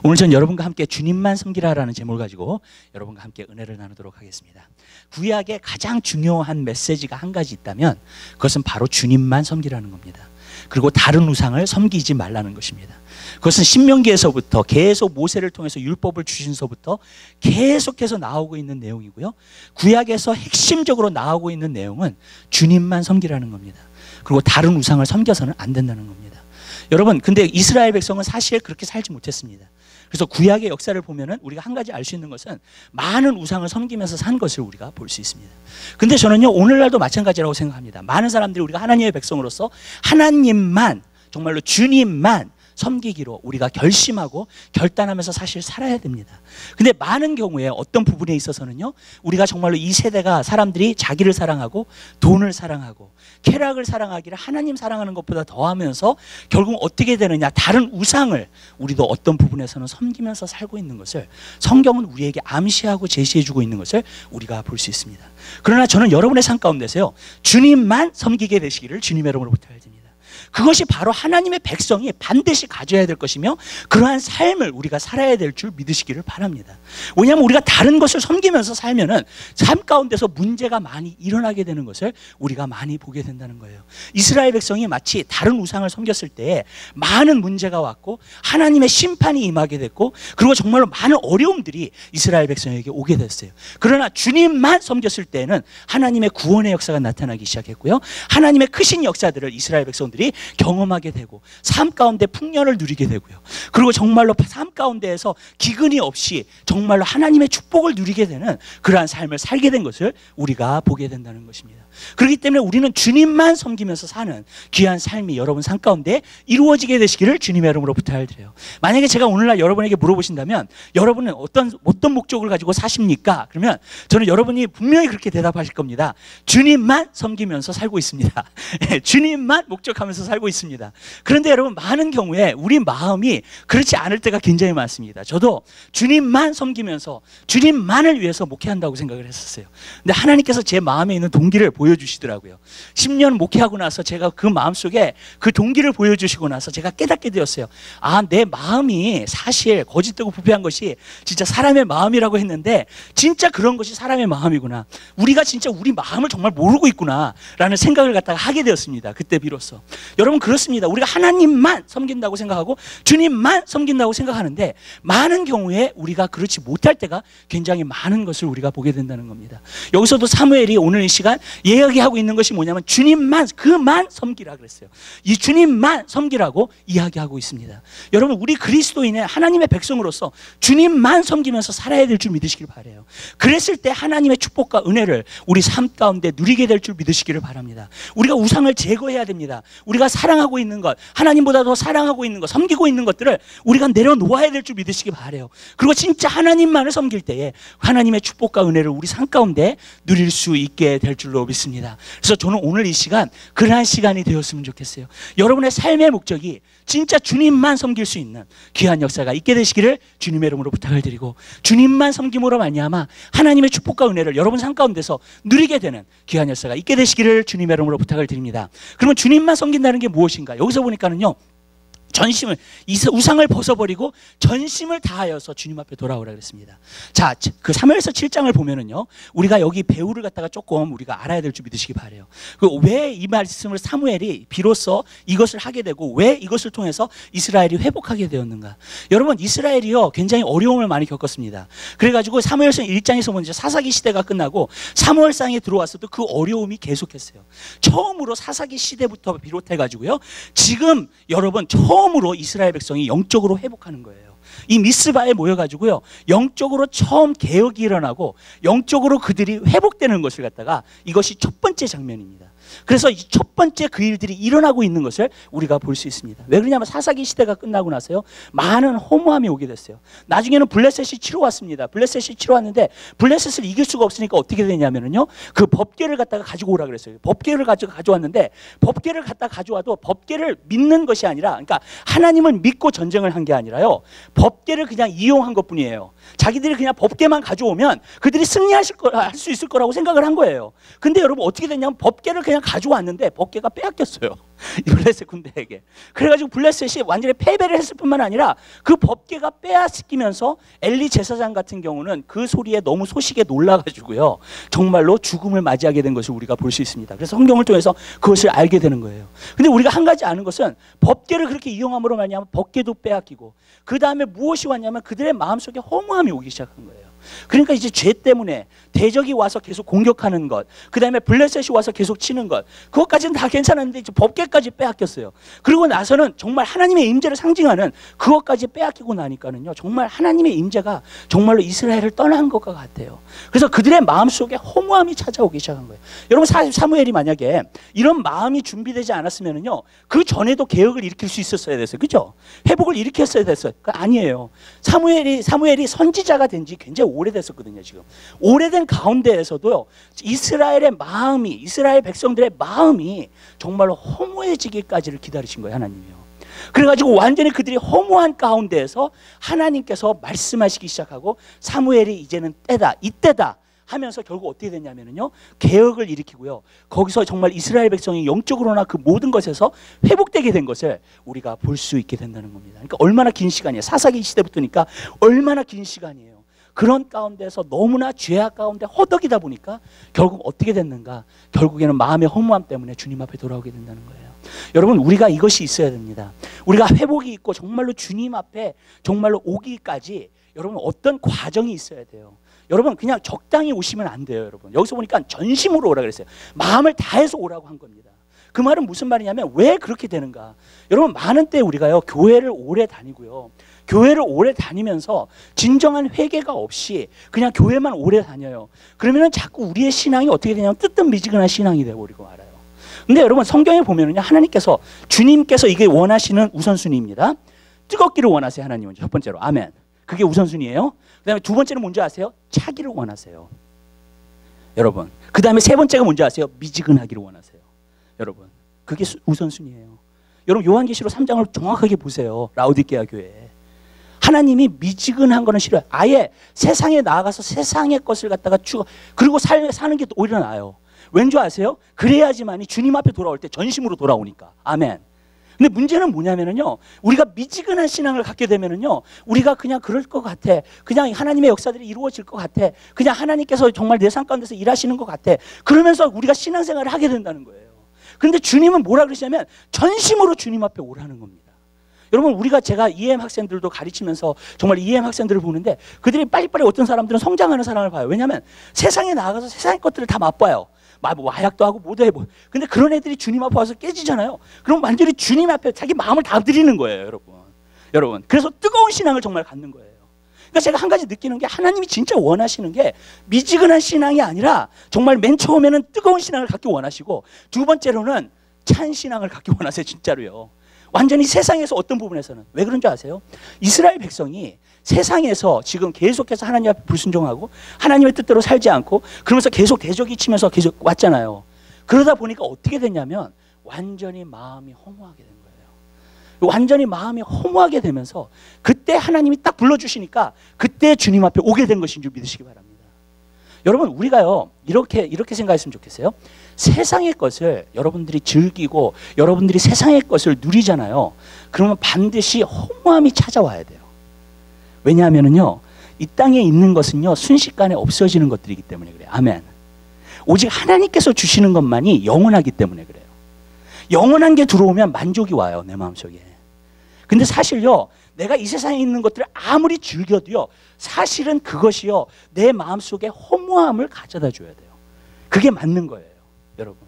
오늘 전 여러분과 함께 주님만 섬기라라는 제목을 가지고 여러분과 함께 은혜를 나누도록 하겠습니다. 구약의 가장 중요한 메시지가 한 가지 있다면 그것은 바로 주님만 섬기라는 겁니다. 그리고 다른 우상을 섬기지 말라는 것입니다. 그것은 신명기에서부터 계속 모세를 통해서 율법을 주신서부터 계속해서 나오고 있는 내용이고요. 구약에서 핵심적으로 나오고 있는 내용은 주님만 섬기라는 겁니다. 그리고 다른 우상을 섬겨서는 안 된다는 겁니다. 여러분, 근데 이스라엘 백성은 사실 그렇게 살지 못했습니다. 그래서 구약의 역사를 보면은 우리가 한 가지 알 수 있는 것은 많은 우상을 섬기면서 산 것을 우리가 볼 수 있습니다. 근데 저는요, 오늘날도 마찬가지라고 생각합니다. 많은 사람들이 우리가 하나님의 백성으로서 하나님만, 정말로 주님만 섬기기로 우리가 결심하고 결단하면서 사실 살아야 됩니다. 근데 많은 경우에 어떤 부분에 있어서는요, 우리가 정말로 이 세대가 사람들이 자기를 사랑하고 돈을 사랑하고 쾌락을 사랑하기를 하나님 사랑하는 것보다 더하면서 결국 어떻게 되느냐, 다른 우상을 우리도 어떤 부분에서는 섬기면서 살고 있는 것을 성경은 우리에게 암시하고 제시해주고 있는 것을 우리가 볼 수 있습니다. 그러나 저는 여러분의 삶 가운데서요, 주님만 섬기게 되시기를 주님의 이름으로부터 드립니다. 그것이 바로 하나님의 백성이 반드시 가져야 될 것이며 그러한 삶을 우리가 살아야 될 줄 믿으시기를 바랍니다. 왜냐하면 우리가 다른 것을 섬기면서 살면은 삶 가운데서 문제가 많이 일어나게 되는 것을 우리가 많이 보게 된다는 거예요. 이스라엘 백성이 마치 다른 우상을 섬겼을 때 많은 문제가 왔고 하나님의 심판이 임하게 됐고 그리고 정말로 많은 어려움들이 이스라엘 백성에게 오게 됐어요. 그러나 주님만 섬겼을 때는 하나님의 구원의 역사가 나타나기 시작했고요. 하나님의 크신 역사들을 이스라엘 백성들이 경험하게 되고 삶 가운데 풍년을 누리게 되고요. 그리고 정말로 삶 가운데에서 기근이 없이 정말로 하나님의 축복을 누리게 되는 그러한 삶을 살게 된 것을 우리가 보게 된다는 것입니다. 그렇기 때문에 우리는 주님만 섬기면서 사는 귀한 삶이 여러분 삶 가운데 이루어지게 되시기를 주님의 이름으로 부탁드려요. 만약에 제가 오늘날 여러분에게 물어보신다면 여러분은 어떤 목적을 가지고 사십니까? 그러면 저는 여러분이 분명히 그렇게 대답하실 겁니다. 주님만 섬기면서 살고 있습니다. 주님만 목적하면서 살고 있습니다. 그런데 여러분, 많은 경우에 우리 마음이 그렇지 않을 때가 굉장히 많습니다. 저도 주님만 섬기면서 주님만을 위해서 목회한다고 생각을 했었어요. 근데 하나님께서 제 마음에 있는 동기를 보여주시더라고요. 10년 목회하고 나서 제가 그 마음속에 그 동기를 보여주시고 나서 제가 깨닫게 되었어요. 아, 내 마음이 사실 거짓되고 부패한 것이 진짜 사람의 마음이라고 했는데 진짜 그런 것이 사람의 마음이구나. 우리가 진짜 우리 마음을 정말 모르고 있구나 라는 생각을 갖다가 하게 되었습니다. 그때 비로소. 여러분, 그렇습니다. 우리가 하나님만 섬긴다고 생각하고 주님만 섬긴다고 생각하는데 많은 경우에 우리가 그렇지 못할 때가 굉장히 많은 것을 우리가 보게 된다는 겁니다. 여기서도 사무엘이 오늘 이 시간 이야기하고 있는 것이 뭐냐면 주님만, 그만 섬기라 그랬어요. 이 주님만 섬기라고 이야기하고 있습니다. 여러분, 우리 그리스도인의 하나님의 백성으로서 주님만 섬기면서 살아야 될 줄 믿으시길 바라요. 그랬을 때 하나님의 축복과 은혜를 우리 삶 가운데 누리게 될 줄 믿으시기를 바랍니다. 우리가 우상을 제거해야 됩니다. 우리가 사랑하고 있는 것, 하나님보다 더 사랑하고 있는 것, 섬기고 있는 것들을 우리가 내려놓아야 될 줄 믿으시기 바라요. 그리고 진짜 하나님만을 섬길 때에 하나님의 축복과 은혜를 우리 삶 가운데 누릴 수 있게 될 줄로 믿습니다. 그래서 저는 오늘 이 시간 그러한 시간이 되었으면 좋겠어요. 여러분의 삶의 목적이 진짜 주님만 섬길 수 있는 귀한 역사가 있게 되시기를 주님의 이름으로 부탁을 드리고 주님만 섬김으로 말미암아 하나님의 축복과 은혜를 여러분 삶 가운데서 누리게 되는 귀한 역사가 있게 되시기를 주님의 이름으로 부탁을 드립니다. 그러면 주님만 섬긴다는 게 무엇인가? 여기서 보니까는요, 전심을, 우상을 벗어버리고 전심을 다하여서 주님 앞에 돌아오라 그랬습니다. 자, 그 사무엘서 7장을 보면은요, 우리가 여기 배우를 갖다가 조금 우리가 알아야 될 줄 믿으시기 바라요. 왜 이 말씀을 사무엘이 비로소 이것을 하게 되고 왜 이것을 통해서 이스라엘이 회복하게 되었는가? 여러분, 이스라엘이요 굉장히 어려움을 많이 겪었습니다. 그래가지고 사무엘서 1장에서 먼저 사사기 시대가 끝나고 사무엘상에 들어왔어도 그 어려움이 계속했어요. 처음으로 사사기 시대부터 비롯해가지고요, 지금 여러분 처음으로 이스라엘 백성이 영적으로 회복하는 거예요. 이 미스바에 모여가지고요, 영적으로 처음 개혁이 일어나고 영적으로 그들이 회복되는 것을 갖다가 이것이 첫 번째 장면입니다. 그래서 이 첫 번째 그 일들이 일어나고 있는 것을 우리가 볼 수 있습니다. 왜 그러냐면 사사기 시대가 끝나고 나서요, 많은 허무함이 오게 됐어요. 나중에는 블레셋이 치러 왔습니다. 블레셋이 치러 왔는데 블레셋을 이길 수가 없으니까 어떻게 되냐면요, 그 법궤를 갖다가 가지고 오라 그랬어요. 법궤를 가져왔는데 법궤를 갖다가 가져와도 법궤를 믿는 것이 아니라, 그러니까 하나님을 믿고 전쟁을 한 게 아니라요, 법궤를 그냥 이용한 것뿐이에요. 자기들이 그냥 법궤만 가져오면 그들이 할 수 있을 거라고 생각을 한 거예요. 근데 여러분 어떻게 됐냐면 법궤를 그냥 가져왔는데 법궤가 빼앗겼어요. 이 블레셋 군대에게. 그래가지고 블레셋이 완전히 패배를 했을 뿐만 아니라 그 법궤가 빼앗기면서 엘리 제사장 같은 경우는 그 소리에 너무 소식에 놀라가지고요, 정말로 죽음을 맞이하게 된 것을 우리가 볼 수 있습니다. 그래서 성경을 통해서 그것을 알게 되는 거예요. 근데 우리가 한 가지 아는 것은 법궤를 그렇게 이용함으로 말미암아 법궤도 빼앗기고, 그 다음에 무엇이 왔냐면 그들의 마음속에 허무함이 오기 시작한 거예요. 그러니까 이제 죄 때문에 대적이 와서 계속 공격하는 것, 그 다음에 블레셋이 와서 계속 치는 것, 그것까지는 다 괜찮았는데 이제 법궤까지 빼앗겼어요. 그리고 나서는 정말 하나님의 임재를 상징하는 그것까지 빼앗기고 나니까는요, 정말 하나님의 임재가 정말로 이스라엘을 떠난 것과 같아요. 그래서 그들의 마음속에 허무함이 찾아오기 시작한 거예요. 여러분, 사무엘이 만약에 이런 마음이 준비되지 않았으면은요, 그 전에도 개혁을 일으킬 수 있었어야 됐어요. 그죠? 회복을 일으켰어야 됐어요. 아니에요. 사무엘이 선지자가 된 지 굉장히 오래됐었거든요. 지금 오래된 가운데에서도요, 이스라엘 백성들의 마음이 정말로 허무해지기까지를 기다리신 거예요, 하나님이요. 그래가지고 완전히 그들이 허무한 가운데에서 하나님께서 말씀하시기 시작하고, 사무엘이 이제는 때다, 이때다 하면서 결국 어떻게 됐냐면요, 개혁을 일으키고요, 거기서 정말 이스라엘 백성이 영적으로나 그 모든 것에서 회복되게 된 것을 우리가 볼 수 있게 된다는 겁니다. 그러니까 얼마나 긴 시간이에요. 사사기 시대부터니까 얼마나 긴 시간이에요. 그런 가운데서 너무나 죄악 가운데 허덕이다 보니까 결국 어떻게 됐는가? 결국에는 마음의 허무함 때문에 주님 앞에 돌아오게 된다는 거예요. 여러분, 우리가 이것이 있어야 됩니다. 우리가 회복이 있고 정말로 주님 앞에 정말로 오기까지 여러분 어떤 과정이 있어야 돼요. 여러분, 그냥 적당히 오시면 안 돼요. 여러분, 여기서 보니까 전심으로 오라 그랬어요. 마음을 다해서 오라고 한 겁니다. 그 말은 무슨 말이냐면, 왜 그렇게 되는가? 여러분, 많은 때 우리가요, 교회를 오래 다니고요, 교회를 오래 다니면서 진정한 회개가 없이 그냥 교회만 오래 다녀요. 그러면은 자꾸 우리의 신앙이 어떻게 되냐면 뜨뜻미지근한 신앙이 되어버리고 말아요. 근데 여러분, 성경에 보면은요, 하나님께서, 주님께서 이게 원하시는 우선순위입니다. 뜨겁기를 원하세요, 하나님은. 첫 번째로, 아멘. 그게 우선순위예요. 그 다음에 두 번째는 뭔지 아세요? 차기를 원하세요, 여러분. 그 다음에 세 번째가 뭔지 아세요? 미지근하기를 원하세요, 여러분. 그게 우선순위예요. 여러분, 요한계시록 3장을 정확하게 보세요. 라오디게아 교회. 하나님이 미지근한 거는 싫어요. 아예 세상에 나아가서 세상의 것을 갖다가 그리고 사는 게 오히려 나아요. 왠지 아세요? 그래야지만이 주님 앞에 돌아올 때 전심으로 돌아오니까. 아멘. 근데 문제는 뭐냐면은요, 우리가 미지근한 신앙을 갖게 되면은요, 우리가 그냥 그럴 것 같아, 그냥 하나님의 역사들이 이루어질 것 같아, 그냥 하나님께서 정말 내 삶 가운데서 일하시는 것 같아, 그러면서 우리가 신앙생활을 하게 된다는 거예요. 그런데 주님은 뭐라 그러시냐면 전심으로 주님 앞에 오라는 겁니다. 여러분, 제가 EM 학생들도 가르치면서 정말 EM 학생들을 보는데, 그들이 빨리빨리 어떤 사람들은 성장하는 사람을 봐요. 왜냐하면 세상에 나가서 세상의 것들을 다 맛봐요. 마약도 하고 뭐도 해보고. 근데 그런 애들이 주님 앞에 와서 깨지잖아요. 그럼 완전히 주님 앞에 자기 마음을 다 드리는 거예요, 여러분. 그래서 뜨거운 신앙을 정말 갖는 거예요. 그러니까 제가 한 가지 느끼는 게, 하나님이 진짜 원하시는 게 미지근한 신앙이 아니라 정말 맨 처음에는 뜨거운 신앙을 갖기 원하시고, 두 번째로는 찬 신앙을 갖기 원하세요, 진짜로요. 완전히 세상에서 어떤 부분에서는. 왜 그런 줄 아세요? 이스라엘 백성이 세상에서 지금 계속해서 하나님 앞에 불순종하고 하나님의 뜻대로 살지 않고 그러면서 계속 대적이 치면서 계속 왔잖아요. 그러다 보니까 어떻게 됐냐면 완전히 마음이 허무하게 된 거예요. 완전히 마음이 허무하게 되면서 그때 하나님이 딱 불러주시니까 그때 주님 앞에 오게 된 것인 줄 믿으시기 바랍니다. 여러분, 우리가요, 이렇게 생각했으면 좋겠어요. 세상의 것을 여러분들이 즐기고 여러분들이 세상의 것을 누리잖아요. 그러면 반드시 허무함이 찾아와야 돼요. 왜냐하면요, 이 땅에 있는 것은요, 순식간에 없어지는 것들이기 때문에 그래요. 아멘. 오직 하나님께서 주시는 것만이 영원하기 때문에 그래요. 영원한 게 들어오면 만족이 와요, 내 마음속에. 근데 사실요, 내가 이 세상에 있는 것들을 아무리 즐겨도요, 사실은 그것이요, 내 마음속에 허무함을 가져다 줘야 돼요. 그게 맞는 거예요, 여러분.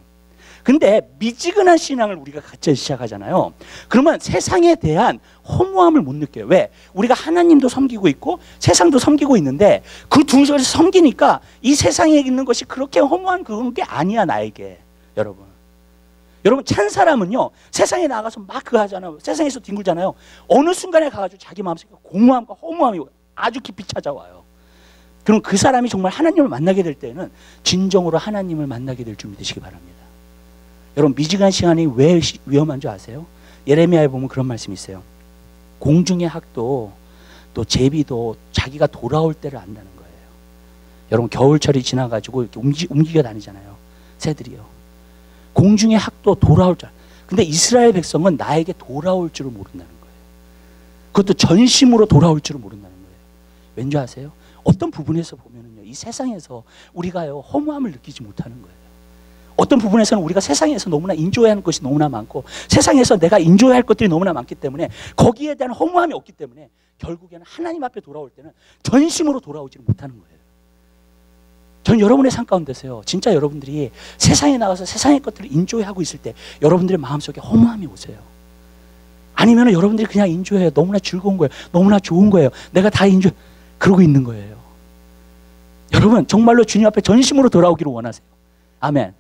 근데 미지근한 신앙을 우리가 갖기 시작하잖아요. 그러면 세상에 대한 허무함을 못 느껴요. 왜? 우리가 하나님도 섬기고 있고 세상도 섬기고 있는데 그 두 것을 섬기니까 이 세상에 있는 것이 그렇게 허무한 그런 게 아니야, 나에게. 여러분, 찬 사람은요, 세상에 나가서 막 그거 하잖아요. 세상에서 뒹굴잖아요. 어느 순간에 가가지고 자기 마음속에 공허함과 허무함이 아주 깊이 찾아와요. 그럼 그 사람이 정말 하나님을 만나게 될 때는 진정으로 하나님을 만나게 될 줄 믿으시기 바랍니다. 여러분, 미지근한 시간이 왜 위험한 줄 아세요? 예레미야에 보면 그런 말씀이 있어요. 공중의 학도 또 제비도 자기가 돌아올 때를 안다는 거예요. 여러분, 겨울철이 지나가지고 이렇게 움직여 다니잖아요, 새들이요. 공중의 학도 돌아올 줄. 근데 이스라엘 백성은 나에게 돌아올 줄을 모른다는 거예요. 그것도 전심으로 돌아올 줄을 모른다는 거예요. 왠지 아세요? 어떤 부분에서 보면은요, 이 세상에서 우리가요, 허무함을 느끼지 못하는 거예요. 어떤 부분에서는 우리가 세상에서 너무나 인조해야 하는 것이 너무나 많고, 세상에서 내가 인조해야 할 것들이 너무나 많기 때문에 거기에 대한 허무함이 없기 때문에 결국에는 하나님 앞에 돌아올 때는 전심으로 돌아오지 못하는 거예요. 전 여러분의 삶 가운데서요, 진짜 여러분들이 세상에 나가서 세상의 것들을 인조해하고 있을 때 여러분들의 마음속에 허무함이 오세요. 아니면 여러분들이 그냥 인조해요. 너무나 즐거운 거예요. 너무나 좋은 거예요. 내가 다 인조, 그러고 있는 거예요. 여러분 정말로 주님 앞에 전심으로 돌아오기를 원하세요. 아멘.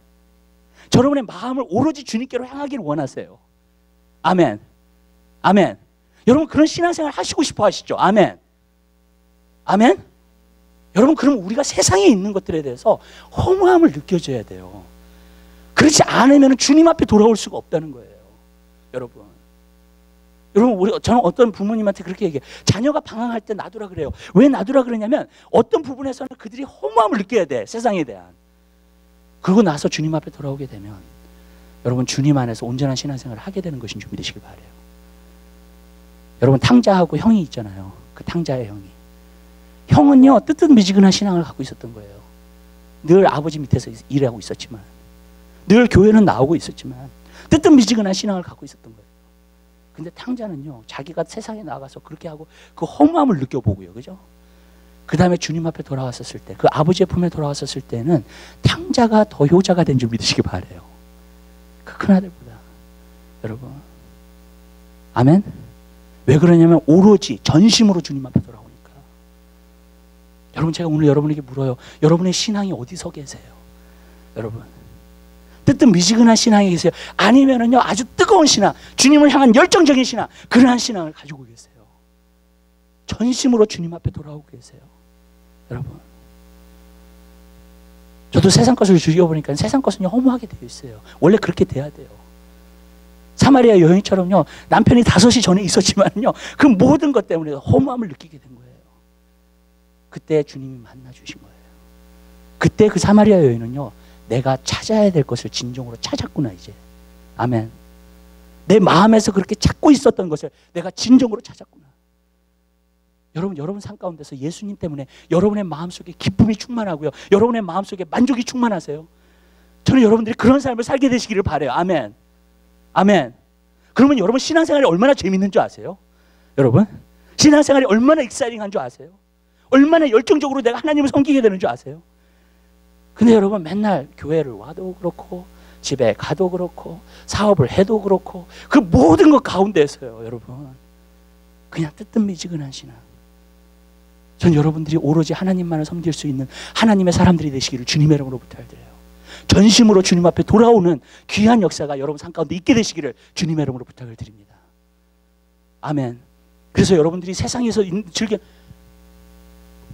여러분의 마음을 오로지 주님께로 향하기를 원하세요. 아멘. 아멘. 여러분 그런 신앙생활 하시고 싶어 하시죠? 아멘. 아멘. 여러분 그럼 우리가 세상에 있는 것들에 대해서 허무함을 느껴져야 돼요. 그렇지 않으면 주님 앞에 돌아올 수가 없다는 거예요. 여러분 저는 어떤 부모님한테 그렇게 얘기해요. 자녀가 방황할 때 놔두라 그래요. 왜 놔두라 그러냐면 어떤 부분에서는 그들이 허무함을 느껴야 돼. 세상에 대한. 그러고 나서 주님 앞에 돌아오게 되면 여러분 주님 안에서 온전한 신앙생활을 하게 되는 것인 줄 믿으시길 바라요. 여러분 탕자하고 형이 있잖아요. 그 탕자의 형이. 형은요 뜨뜻미지근한 신앙을 갖고 있었던 거예요. 늘 아버지 밑에서 일하고 있었지만, 늘 교회는 나오고 있었지만 뜨뜻미지근한 신앙을 갖고 있었던 거예요. 근데 탕자는요 자기가 세상에 나가서 그렇게 하고 그 허무함을 느껴보고요, 그죠? 그 다음에 주님 앞에 돌아왔었을 때, 그 아버지의 품에 돌아왔었을 때는 탕자가 더 효자가 된 줄 믿으시기 바라요. 그 큰아들보다. 여러분 아멘. 왜 그러냐면 오로지 전심으로 주님 앞에 돌아오니까. 여러분 제가 오늘 여러분에게 물어요. 여러분의 신앙이 어디서 계세요? 여러분 뜨뜻미지근한 신앙이 계세요? 아니면은요 아주 뜨거운 신앙, 주님을 향한 열정적인 신앙, 그러한 신앙을 가지고 계세요? 전심으로 주님 앞에 돌아오고 계세요? 여러분 저도 세상 것을 즐겨보니까 세상 것은 허무하게 되어 있어요. 원래 그렇게 돼야 돼요. 사마리아 여인처럼요 남편이 5시 전에 있었지만요 그 모든 것 때문에 허무함을 느끼게 된 거예요. 그때 주님이 만나 주신 거예요. 그때 그 사마리아 여인은요 내가 찾아야 될 것을 진정으로 찾았구나 이제. 아멘. 내 마음에서 그렇게 찾고 있었던 것을 내가 진정으로 찾았구나. 여러분 삶 가운데서 예수님 때문에 여러분의 마음속에 기쁨이 충만하고요, 여러분의 마음속에 만족이 충만하세요. 저는 여러분들이 그런 삶을 살게 되시기를 바라요. 아멘. 아멘. 그러면 여러분 신앙생활이 얼마나 재밌는 줄 아세요? 여러분 신앙생활이 얼마나 익사이팅한 줄 아세요? 얼마나 열정적으로 내가 하나님을 섬기게 되는 줄 아세요? 근데 여러분 맨날 교회를 와도 그렇고 집에 가도 그렇고 사업을 해도 그렇고 그 모든 것 가운데에서요 여러분 그냥 뜨뜻미지근한 신앙. 전 여러분들이 오로지 하나님만을 섬길 수 있는 하나님의 사람들이 되시기를 주님의 이름으로 부탁드려요. 전심으로 주님 앞에 돌아오는 귀한 역사가 여러분 삶 가운데 있게 되시기를 주님의 이름으로 부탁을 드립니다. 아멘. 그래서 여러분들이 세상에서 즐겨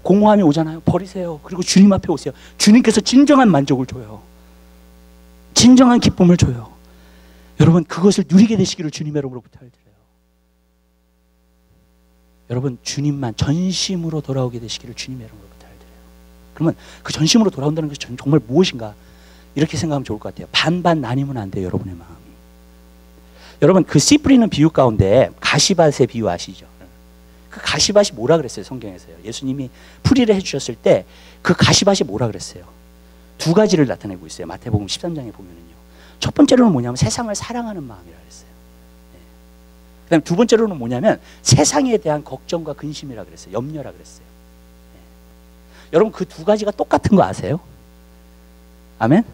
공허함이 오잖아요. 버리세요. 그리고 주님 앞에 오세요. 주님께서 진정한 만족을 줘요. 진정한 기쁨을 줘요. 여러분 그것을 누리게 되시기를 주님의 이름으로 부탁을 드려요. 여러분 주님만 전심으로 돌아오게 되시기를 주님의 이름으로 부탁을 드려요. 그러면 그 전심으로 돌아온다는 것이 정말 무엇인가 이렇게 생각하면 좋을 것 같아요. 반반 나뉘면 안 돼요. 여러분의 마음이. 여러분 그 씨 뿌리는 비유 가운데 가시밭의 비유 아시죠? 그 가시밭이 뭐라 그랬어요? 성경에서요. 예수님이 풀이를 해주셨을 때 그 가시밭이 뭐라 그랬어요? 2가지를 나타내고 있어요. 마태복음 13장에 보면은요. 첫 번째로는 뭐냐면 세상을 사랑하는 마음이라 그랬어요. 그 다음에 두 번째로는 뭐냐면 세상에 대한 걱정과 근심이라 그랬어요. 염려라 그랬어요. 여러분 그 2가지가 똑같은 거 아세요? 아멘?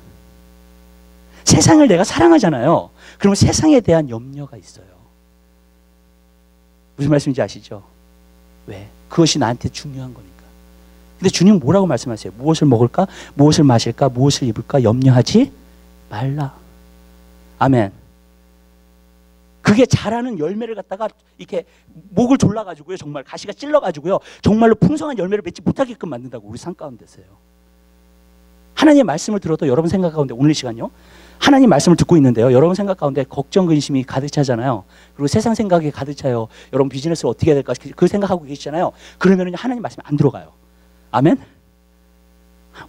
세상을 내가 사랑하잖아요. 그러면 세상에 대한 염려가 있어요. 무슨 말씀인지 아시죠? 왜? 그것이 나한테 중요한 거니까. 근데 주님은 뭐라고 말씀하세요? 무엇을 먹을까? 무엇을 마실까? 무엇을 입을까? 염려하지 말라. 아멘. 그게 자라는 열매를 갖다가 이렇게 목을 졸라가지고요. 정말 가시가 찔러가지고요. 정말로 풍성한 열매를 맺지 못하게끔 만든다고 우리 삶 가운데서요. 하나님의 말씀을 들어도 여러분 생각 가운데 오늘 시간요. 하나님 말씀을 듣고 있는데요. 여러분 생각 가운데 걱정, 근심이 가득 차잖아요. 그리고 세상 생각이 가득 차요. 여러분 비즈니스를 어떻게 해야 될까 그 생각하고 계시잖아요. 그러면 하나님 말씀이 안 들어가요. 아멘?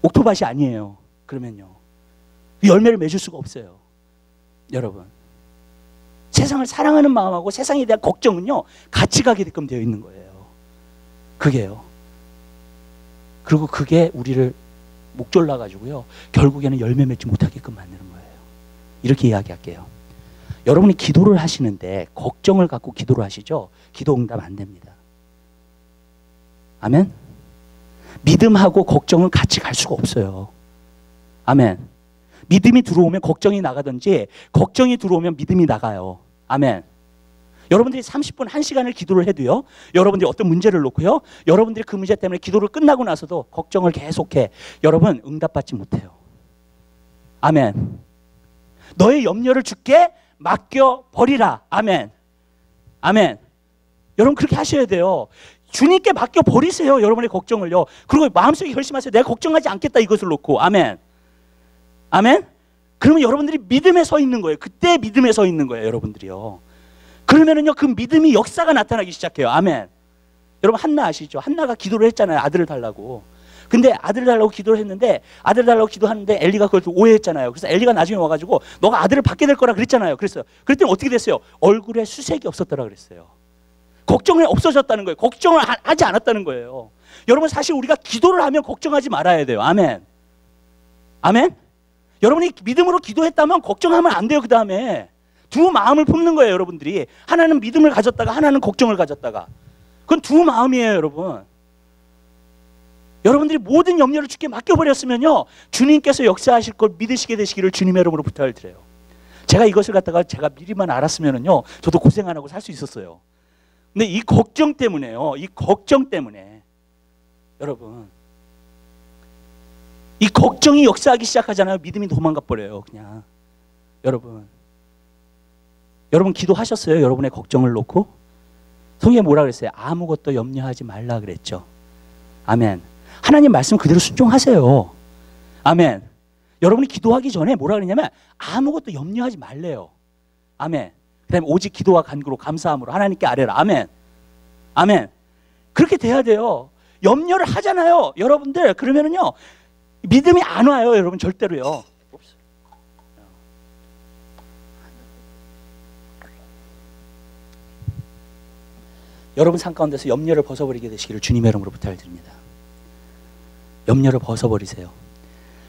옥토밭이 아니에요. 그러면요. 열매를 맺을 수가 없어요. 여러분. 세상을 사랑하는 마음하고 세상에 대한 걱정은요, 같이 가게끔 되어 있는 거예요. 그게요. 그리고 그게 우리를 목졸라가지고요, 결국에는 열매 맺지 못하게끔 만드는 거예요. 이렇게 이야기할게요. 여러분이 기도를 하시는데 걱정을 갖고 기도를 하시죠? 기도 응답 안 됩니다. 아멘? 믿음하고 걱정은 같이 갈 수가 없어요. 아멘. 믿음이 들어오면 걱정이 나가든지 걱정이 들어오면 믿음이 나가요. 아멘. 여러분들이 30분, 1시간을 기도를 해도요, 여러분들이 어떤 문제를 놓고요, 여러분들이 그 문제 때문에 기도를 끝나고 나서도 걱정을 계속해. 여러분 응답받지 못해요. 아멘. 너의 염려를 주께 맡겨버리라. 아멘. 아멘. 여러분 그렇게 하셔야 돼요. 주님께 맡겨버리세요. 여러분의 걱정을요. 그리고 마음속에 결심하세요. 내가 걱정하지 않겠다, 이것을 놓고. 아멘. 아멘. 그러면 여러분들이 믿음에 서 있는 거예요. 그때 믿음에 서 있는 거예요, 여러분들이요. 그러면은요, 그 믿음이 역사가 나타나기 시작해요. 아멘. 여러분 한나 아시죠? 한나가 기도를 했잖아요. 아들을 달라고. 근데 아들을 달라고 기도를 했는데, 아들을 달라고 기도하는데 엘리가 그걸 오해했잖아요. 그래서 엘리가 나중에 와가지고 너가 아들을 받게 될 거라 그랬잖아요. 그랬어요. 그랬더니 어떻게 됐어요? 얼굴에 수색이 없었더라 그랬어요. 걱정이 없어졌다는 거예요. 걱정을 하지 않았다는 거예요. 여러분 사실 우리가 기도를 하면 걱정하지 말아야 돼요. 아멘. 아멘. 여러분이 믿음으로 기도했다면 걱정하면 안 돼요. 그 다음에 두 마음을 품는 거예요. 여러분들이 하나는 믿음을 가졌다가 하나는 걱정을 가졌다가. 그건 두 마음이에요. 여러분. 여러분들이 모든 염려를 주께 맡겨버렸으면요, 주님께서 역사하실 걸 믿으시게 되시기를 주님의 이름으로 부탁을 드려요. 제가 이것을 갖다가 제가 미리만 알았으면은요, 저도 고생 안 하고 살 수 있었어요. 근데 이 걱정 때문에요, 이 걱정 때문에 여러분, 이 걱정이 역사하기 시작하잖아요. 믿음이 도망가 버려요. 그냥 여러분 기도하셨어요? 여러분의 걱정을 놓고? 성경에 뭐라 그랬어요? 아무것도 염려하지 말라 그랬죠. 아멘. 하나님 말씀 그대로 순종하세요. 아멘. 여러분이 기도하기 전에 뭐라 그러냐면 아무것도 염려하지 말래요. 아멘. 그 다음에 오직 기도와 간구로 감사함으로 하나님께 아뢰라. 아멘. 아멘. 그렇게 돼야 돼요. 염려를 하잖아요, 여러분들. 그러면은요, 믿음이 안 와요, 여러분. 절대로요. 여러분 삶 가운데서 염려를 벗어버리게 되시기를 주님의 이름으로 부탁을 드립니다. 염려를 벗어버리세요.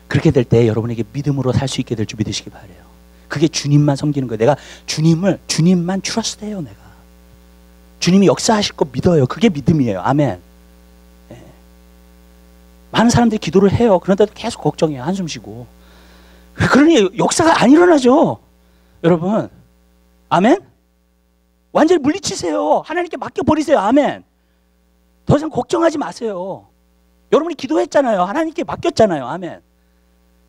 그렇게 될 때 여러분에게 믿음으로 살 수 있게 될 줄 믿으시기 바라요. 그게 주님만 섬기는 거예요. 내가 주님만 트러스트해요. 내가 주님이 역사하실 거 믿어요. 그게 믿음이에요. 아멘. 네. 많은 사람들이 기도를 해요. 그런데도 계속 걱정해요. 한숨 쉬고. 그러니 역사가 안 일어나죠, 여러분. 아멘. 완전히 물리치세요. 하나님께 맡겨버리세요. 아멘. 더 이상 걱정하지 마세요. 여러분이 기도했잖아요. 하나님께 맡겼잖아요. 아멘.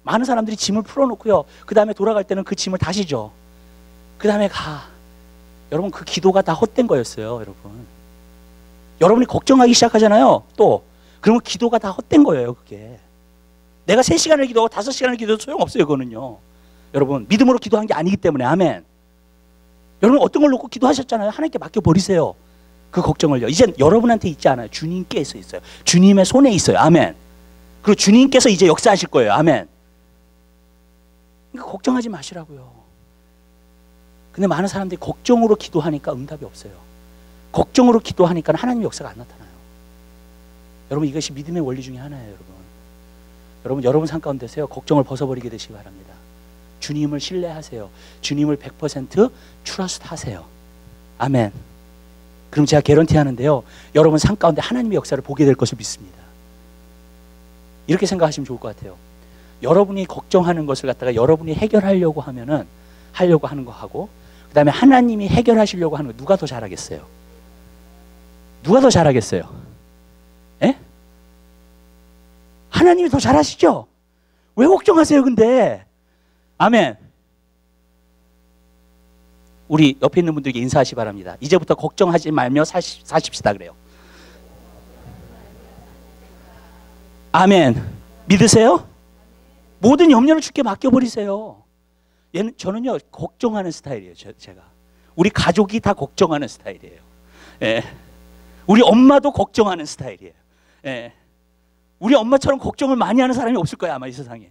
많은 사람들이 짐을 풀어놓고요, 그 다음에 돌아갈 때는 그 짐을 다시 줘. 그 다음에 가. 여러분 그 기도가 다 헛된 거였어요. 여러분 여러분이 걱정하기 시작하잖아요. 또 그러면 기도가 다 헛된 거예요. 그게 내가 3시간을 기도하고 5시간을 기도해도 소용없어요. 그거는요, 여러분 믿음으로 기도한 게 아니기 때문에. 아멘. 여러분 어떤 걸 놓고 기도하셨잖아요. 하나님께 맡겨버리세요. 그 걱정을요. 이젠 여러분한테 있지 않아요. 주님께서 있어요. 주님의 손에 있어요. 아멘. 그리고 주님께서 이제 역사하실 거예요. 아멘. 그러니까 걱정하지 마시라고요. 근데 많은 사람들이 걱정으로 기도하니까 응답이 없어요. 걱정으로 기도하니까 하나님의 역사가 안 나타나요. 여러분 이것이 믿음의 원리 중에 하나예요. 여러분 삶 가운데서요, 걱정을 벗어버리게 되시기 바랍니다. 주님을 신뢰하세요. 주님을 100% 트러스트 하세요. 아멘. 그럼 제가 개런티 하는데요, 여러분 삶 가운데 하나님의 역사를 보게 될 것을 믿습니다. 이렇게 생각하시면 좋을 것 같아요. 여러분이 걱정하는 것을 갖다가 여러분이 해결하려고 하면은 하려고 하는 거 하고, 그 다음에 하나님이 해결하시려고 하는 거, 누가 더 잘하겠어요? 누가 더 잘하겠어요? 에? 하나님이 더 잘하시죠? 왜 걱정하세요 근데? 아멘. 우리 옆에 있는 분들에게 인사하시 바랍니다. 이제부터 걱정하지 말며 사십시다 그래요. 아멘. 믿으세요? 모든 염려를 주께 맡겨버리세요. 저는요 걱정하는 스타일이에요. 제가 우리 가족이 다 걱정하는 스타일이에요. 예. 우리 엄마도 걱정하는 스타일이에요. 예. 우리 엄마처럼 걱정을 많이 하는 사람이 없을 거예요 아마 이 세상에.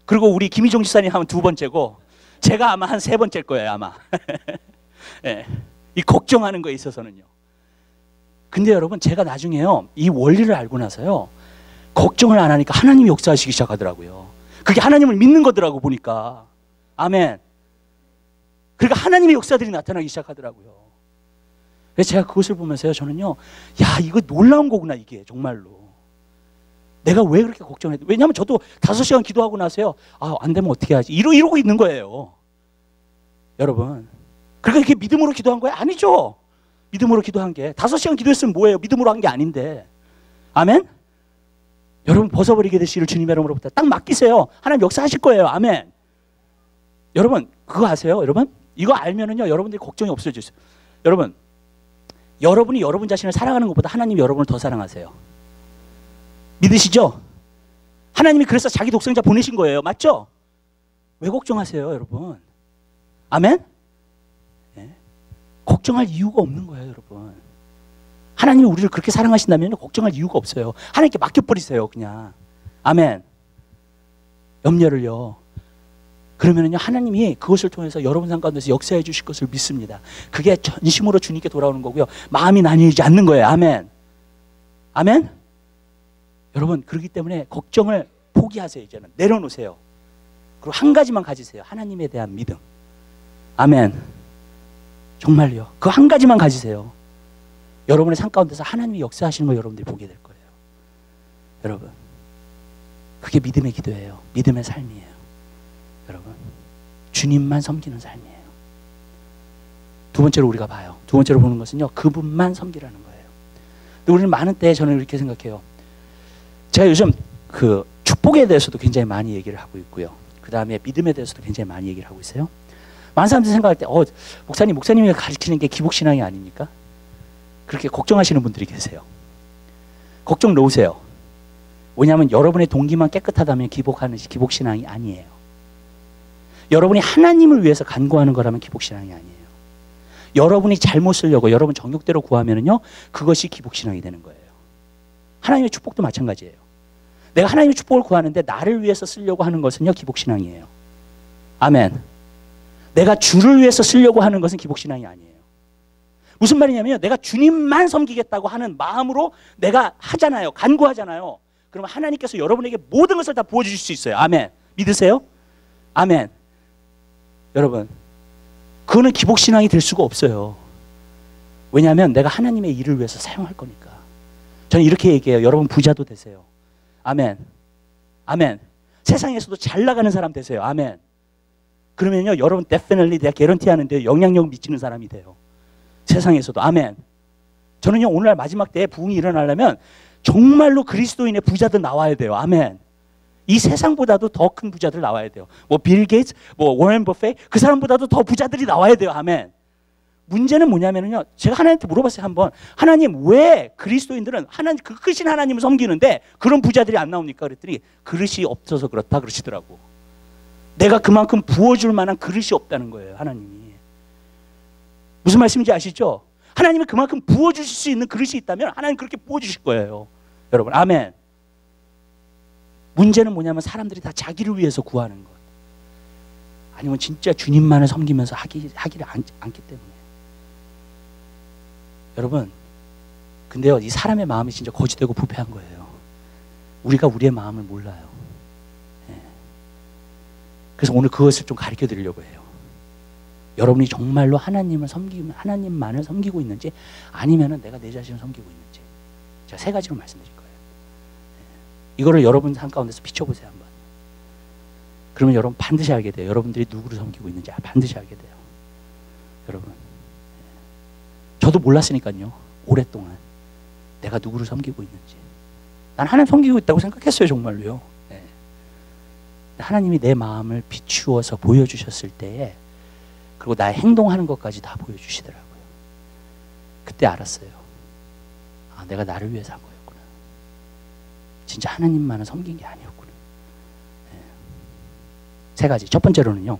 그리고 우리 김희종 집사님 하면 2번째고 제가 아마 한 3번째일 거예요 아마. 예. 이 걱정하는 거에 있어서는요. 근데 여러분, 제가 나중에요, 이 원리를 알고 나서요, 걱정을 안 하니까 하나님이 역사하시기 시작하더라고요. 그게 하나님을 믿는 거더라고, 보니까. 아멘. 그러니까 하나님의 역사들이 나타나기 시작하더라고요. 그래서 제가 그것을 보면서요, 저는요, 야, 이거 놀라운 거구나, 이게 정말로. 내가 왜 그렇게 걱정을 했지? 왜냐하면 저도 5시간 기도하고 나서요, 아, 안 되면 어떻게 하지? 이러고 있는 거예요. 여러분. 그러니까 이렇게 믿음으로 기도한 거예요? 아니죠. 믿음으로 기도한 게. 5시간 기도했으면 뭐예요? 믿음으로 한 게 아닌데. 아멘? 여러분, 벗어버리게 되시기를 주님의 이름으로부터 딱 맡기세요. 하나님 역사하실 거예요. 아멘. 여러분, 그거 아세요? 여러분? 이거 알면은요, 여러분들이 걱정이 없어지세요. 여러분, 여러분이 여러분 자신을 사랑하는 것보다 하나님이 여러분을 더 사랑하세요. 믿으시죠? 하나님이 그래서 자기 독생자 보내신 거예요. 맞죠? 왜 걱정하세요, 여러분? 아멘? 네. 걱정할 이유가 없는 거예요, 여러분. 하나님이 우리를 그렇게 사랑하신다면 걱정할 이유가 없어요. 하나님께 맡겨버리세요, 그냥. 아멘. 염려를요. 그러면은요, 하나님이 그것을 통해서 여러분 삶 가운데서 역사해 주실 것을 믿습니다. 그게 전심으로 주님께 돌아오는 거고요. 마음이 나뉘지 않는 거예요. 아멘. 아멘. 여러분, 그렇기 때문에 걱정을 포기하세요. 이제는 내려놓으세요. 그리고 한 가지만 가지세요. 하나님에 대한 믿음. 아멘. 정말요. 그 한 가지만 가지세요. 여러분의 삶 가운데서 하나님이 역사하시는 걸 여러분들이 보게 될 거예요. 여러분, 그게 믿음의 기도예요. 믿음의 삶이에요. 여러분, 주님만 섬기는 삶이에요. 두 번째로 우리가 봐요. 두 번째로 보는 것은요, 그분만 섬기라는 거예요. 근데 우리는 많은 때 저는 이렇게 생각해요. 제가 요즘 그 축복에 대해서도 굉장히 많이 얘기를 하고 있고요. 그 다음에 믿음에 대해서도 굉장히 많이 얘기를 하고 있어요. 많은 사람들이 생각할 때, 목사님이 가르치는 게 기복신앙이 아닙니까? 그렇게 걱정하시는 분들이 계세요. 걱정 놓으세요. 왜냐하면 여러분의 동기만 깨끗하다면 기복신앙이 아니에요. 여러분이 하나님을 위해서 간구하는 거라면 기복신앙이 아니에요. 여러분이 잘못 쓰려고 여러분 정욕대로 구하면은요, 그것이 기복신앙이 되는 거예요. 하나님의 축복도 마찬가지예요. 내가 하나님의 축복을 구하는데 나를 위해서 쓰려고 하는 것은요, 기복신앙이에요. 아멘. 내가 주를 위해서 쓰려고 하는 것은 기복신앙이 아니에요. 무슨 말이냐면요, 내가 주님만 섬기겠다고 하는 마음으로 내가 하잖아요. 간구하잖아요. 그러면 하나님께서 여러분에게 모든 것을 다 부어주실 수 있어요. 아멘. 믿으세요? 아멘. 여러분, 그거는 기복신앙이 될 수가 없어요. 왜냐하면 내가 하나님의 일을 위해서 사용할 거니까. 저는 이렇게 얘기해요. 여러분 부자도 되세요. 아멘. 아멘. 세상에서도 잘 나가는 사람 되세요. 아멘. 그러면요, 여러분 definitely 내가 개런티 하는데 영향력 미치는 사람이 돼요. 세상에서도. 아멘. 저는요, 오늘날 마지막 때에 부흥이 일어나려면 정말로 그리스도인의 부자들 나와야 돼요. 아멘. 이 세상보다도 더 큰 부자들 나와야 돼요. 뭐 빌 게이츠, 뭐 워렌 버핏, 그 사람보다도 더 부자들이 나와야 돼요. 아멘. 문제는 뭐냐면요, 제가 하나님한테 물어봤어요. 한번, 하나님, 왜 그리스도인들은 그 크신 하나님을 섬기는데 그런 부자들이 안 나옵니까? 그랬더니 그릇이 없어서 그렇다 그러시더라고. 내가 그만큼 부어줄 만한 그릇이 없다는 거예요. 하나님이. 무슨 말씀인지 아시죠? 하나님이 그만큼 부어주실 수 있는 그릇이 있다면 하나님 그렇게 부어주실 거예요. 여러분, 아멘. 문제는 뭐냐면 사람들이 다 자기를 위해서 구하는 것, 아니면 진짜 주님만을 섬기면서 하기를 않기 때문에. 여러분, 근데요, 이 사람의 마음이 진짜 거짓되고 부패한 거예요. 우리가 우리의 마음을 몰라요. 예. 그래서 오늘 그것을 좀 가르쳐 드리려고 해요. 여러분이 정말로 하나님만을 섬기고 있는지, 아니면은 내가 내 자신을 섬기고 있는지, 제가 3가지로 말씀드릴 거예요. 이거를 여러분 삶 가운데서 비춰보세요, 한번. 그러면 여러분 반드시 알게 돼요. 여러분들이 누구를 섬기고 있는지 반드시 알게 돼요. 여러분, 저도 몰랐으니까요, 오랫동안 내가 누구를 섬기고 있는지. 난 하나님 섬기고 있다고 생각했어요, 정말로요. 네. 하나님이 내 마음을 비추어서 보여주셨을 때에, 그리고 나의 행동하는 것까지 다 보여주시더라고요. 그때 알았어요. 아, 내가 나를 위해서 한 거였구나. 진짜 하나님만은 섬긴 게 아니었구나. 네. 3가지. 첫 번째로는요,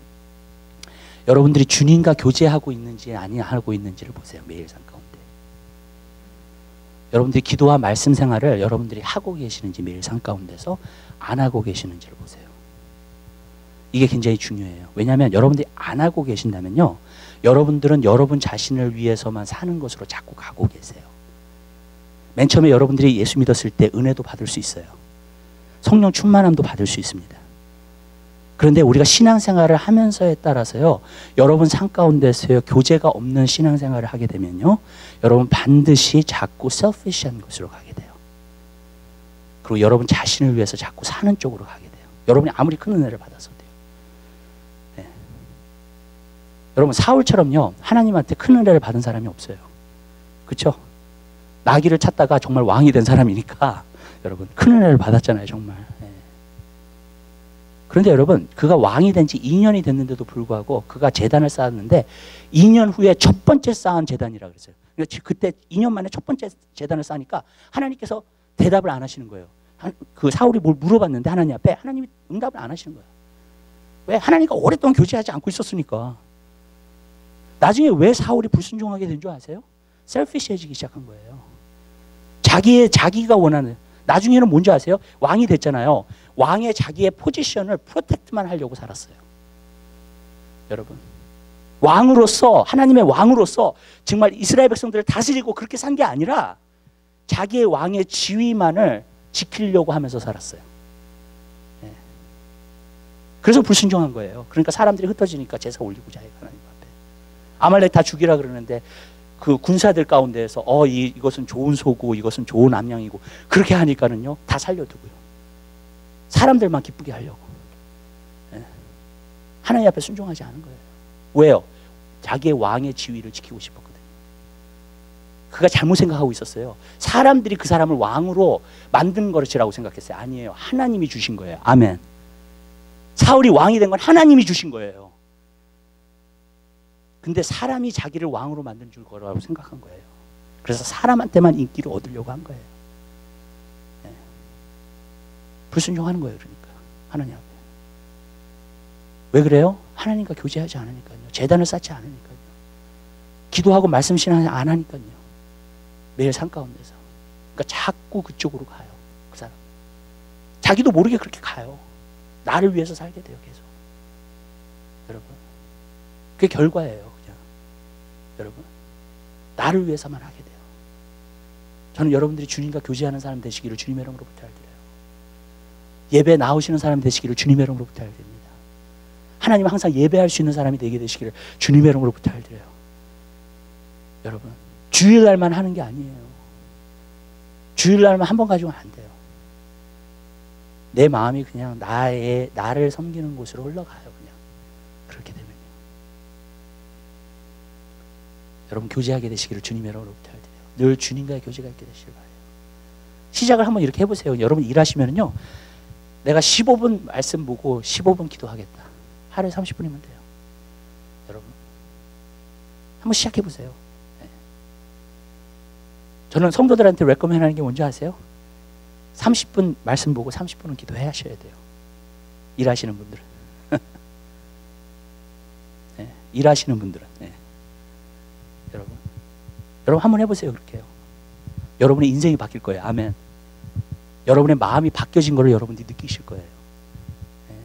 여러분들이 주님과 교제하고 있는지 아니하고 있는지를 보세요. 매일 삶 가운데. 여러분들이 기도와 말씀 생활을 여러분들이 하고 계시는지, 매일 삶 가운데서 안 하고 계시는지를 보세요. 이게 굉장히 중요해요. 왜냐하면 여러분들이 안 하고 계신다면요, 여러분들은 여러분 자신을 위해서만 사는 것으로 자꾸 가고 계세요. 맨 처음에 여러분들이 예수 믿었을 때 은혜도 받을 수 있어요. 성령 충만함도 받을 수 있습니다. 그런데 우리가 신앙생활을 하면서에 따라서요, 여러분 삶 가운데서요, 교제가 없는 신앙생활을 하게 되면요, 여러분 반드시 자꾸 셀피시한 것으로 가게 돼요. 그리고 여러분 자신을 위해서 자꾸 사는 쪽으로 가게 돼요. 여러분이 아무리 큰 은혜를 받아서도요. 네. 여러분 사울처럼요, 하나님한테 큰 은혜를 받은 사람이 없어요. 그렇죠? 나귀를 찾다가 정말 왕이 된 사람이니까 여러분 큰 은혜를 받았잖아요, 정말. 네. 그런데 여러분, 그가 왕이 된 지 2년이 됐는데도 불구하고 그가 제단을 쌓았는데 2년 후에 첫 번째 쌓은 제단이라 그랬어요. 그때 2년 만에 첫 번째 제단을 쌓으니까 하나님께서 대답을 안 하시는 거예요. 그 사울이 뭘 물어봤는데 하나님 앞에 하나님이 응답을 안 하시는 거예요. 왜? 하나님과 오랫동안 교제하지 않고 있었으니까. 나중에 왜 사울이 불순종하게 된 줄 아세요? 셀피시해지기 시작한 거예요. 자기가 원하는. 나중에는 뭔지 아세요? 왕이 됐잖아요. 왕의 자기의 포지션을 프로텍트만 하려고 살았어요. 여러분, 왕으로서, 하나님의 왕으로서 정말 이스라엘 백성들을 다스리고 그렇게 산 게 아니라 자기의 왕의 지위만을 지키려고 하면서 살았어요. 네. 그래서 불순종한 거예요. 그러니까 사람들이 흩어지니까 제사 올리고자 해요, 하나님 앞에. 아말렉 다 죽이라 그러는데 그 군사들 가운데에서 이것은 좋은 소고 이것은 좋은 암양이고 그렇게 하니까는요, 다 살려두고요. 사람들만 기쁘게 하려고. 네. 하나님 앞에 순종하지 않은 거예요. 왜요? 자기의 왕의 지위를 지키고 싶었거든요. 그가 잘못 생각하고 있었어요. 사람들이 그 사람을 왕으로 만든 것이라고 생각했어요. 아니에요. 하나님이 주신 거예요. 아멘. 사울이 왕이 된 건 하나님이 주신 거예요. 근데 사람이 자기를 왕으로 만든 줄 거라고 생각한 거예요. 그래서 사람한테만 인기를 얻으려고 한 거예요. 네. 불순종하는 거예요. 그러니까 하나님 앞에. 왜 그래요? 하나님과 교제하지 않으니까요. 제단을 쌓지 않으니까요. 기도하고 말씀 신앙 안 하니까요. 매일 삶 가운데서. 그러니까 자꾸 그쪽으로 가요. 그 사람. 자기도 모르게 그렇게 가요. 나를 위해서 살게 돼요. 계속. 여러분. 그게 결과예요. 그냥. 여러분. 나를 위해서만 하게 돼요. 저는 여러분들이 주님과 교제하는 사람 되시기를 주님의 이름으로 부탁드려요. 예배 나오시는 사람 되시기를 주님의 이름으로 부탁드립니다. 하나님 항상 예배할 수 있는 사람이 되게 되시기를 주님의 이름으로 부탁드려요. 여러분, 주일날만 하는 게 아니에요. 주일날만 한 번 가지고는 안 돼요. 내 마음이 그냥 나를 섬기는 곳으로 흘러가요. 그냥 그렇게 되면요. 여러분, 교제하게 되시기를 주님의 이름으로 부탁드려요. 늘 주님과의 교제가 있게 되시길 바라요. 시작을 한번 이렇게 해보세요. 여러분 일하시면요, 내가 15분 말씀 보고 15분 기도하겠다. 하루에 30분이면 돼요. 여러분, 한번 시작해보세요. 네. 저는 성도들한테 레코멘하는 게 뭔지 아세요? 30분 말씀 보고 30분은 기도해 하셔야 돼요. 일하시는 분들은. 네. 일하시는 분들은. 네. 여러분 한번 해보세요. 그렇게요. 여러분의 인생이 바뀔 거예요. 아멘. 여러분의 마음이 바뀌어진 거를 여러분들이 느끼실 거예요. 네.